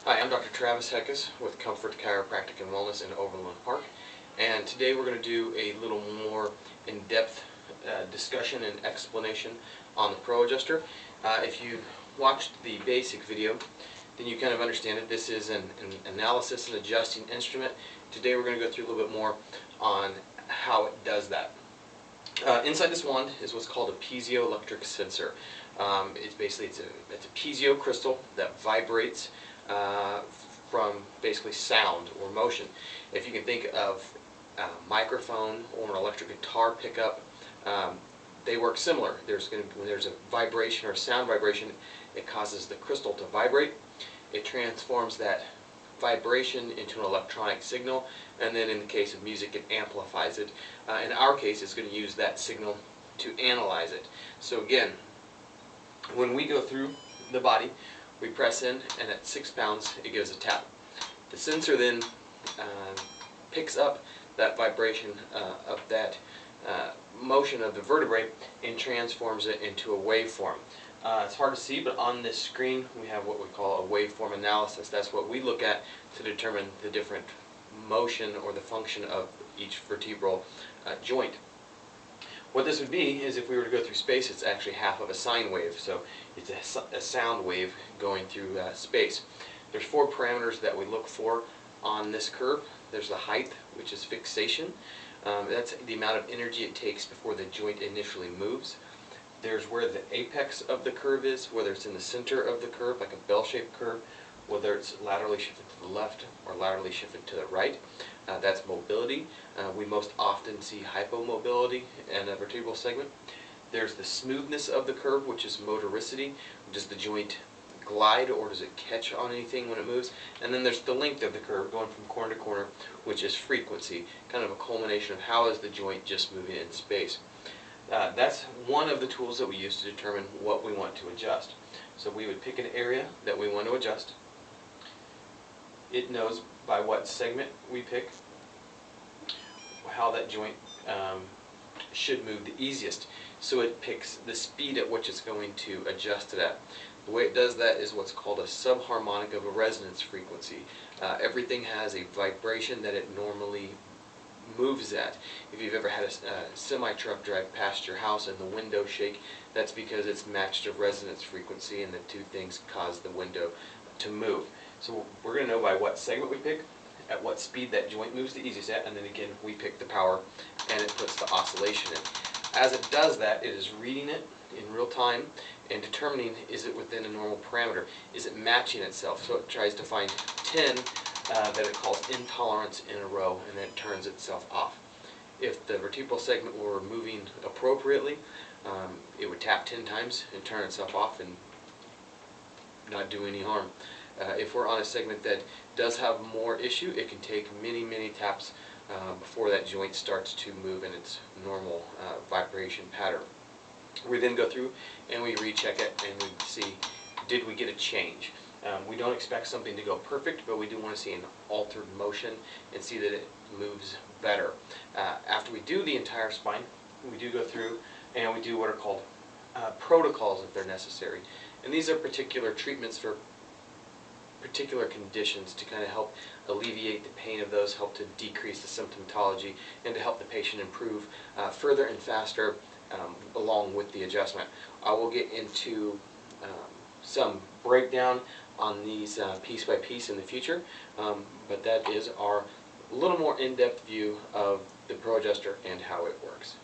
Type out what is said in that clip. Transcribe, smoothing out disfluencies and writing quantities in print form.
Hi, I'm Dr. Travis Heckes with Comfort Chiropractic and Wellness in Overland Park, and today we're going to do a little more in-depth discussion and explanation on the ProAdjuster. If you watched the basic video, then you kind of understand it. This is an analysis and adjusting instrument. Today we're going to go through a little bit more on how it does that. Inside this wand is what's called a piezoelectric sensor. It's a piezo crystal that vibrates from basically sound or motion. If you can think of a microphone or an electric guitar pickup, they work similar. When there's a vibration or a sound vibration, it causes the crystal to vibrate. It transforms that vibration into an electronic signal, and then in the case of music, it amplifies it. In our case, it's going to use that signal to analyze it. So again, when we go through the body, we press in, and at 6 pounds, it gives a tap. The sensor then picks up that vibration of that motion of the vertebrae and transforms it into a waveform. It's hard to see, but on this screen we have what we call a waveform analysis. That's what we look at to determine the different motion or the function of each vertebral joint. What this would be is if we were to go through space, it's actually half of a sine wave, so it's a sound wave going through space. There's 4 parameters that we look for on this curve. There's the height, which is fixation. That's the amount of energy it takes before the joint initially moves. There's where the apex of the curve is, whether it's in the center of the curve, like a bell-shaped curve, whether it's laterally shifted to the left or laterally shifted to the right. That's mobility. We most often see hypomobility in a vertebral segment. There's the smoothness of the curve, which is motoricity. Does the joint glide or does it catch on anything when it moves? And then there's the length of the curve going from corner to corner, which is frequency, kind of a culmination of how is the joint just moving in space. That's one of the tools that we use to determine what we want to adjust. So we would pick an area that we want to adjust. It knows by what segment we pick how that joint should move the easiest. So it picks the speed at which it's going to adjust it at. The way it does that is what's called a subharmonic of a resonance frequency. Everything has a vibration that it normally moves at. If you've ever had a semi-truck drive past your house and the window shake, that's because it's matched a resonance frequency and the two things cause the window to move. So we're going to know by what segment we pick, at what speed that joint moves the easiest at, and then again we pick the power and it puts the oscillation in. As it does that, it is reading it in real time and determining is it within a normal parameter, is it matching itself. So it tries to find 10 that it calls intolerance in a row, and then it turns itself off. If the vertebral segment were moving appropriately, it would tap 10 times and turn itself off and not do any harm. If we're on a segment that does have more issue, it can take many taps before that joint starts to move in its normal vibration pattern. We then go through and we recheck it and we see, did we get a change? We don't expect something to go perfect, but we do want to see an altered motion and see that it moves better. After we do the entire spine, we do go through and we do what are called protocols if they're necessary. And these are particular treatments for particular conditions to kind of help alleviate the pain of those, help to decrease the symptomatology, and to help the patient improve further and faster along with the adjustment. I will get into some breakdown on these piece by piece in the future, but that is our little more in-depth view of the ProAdjuster and how it works.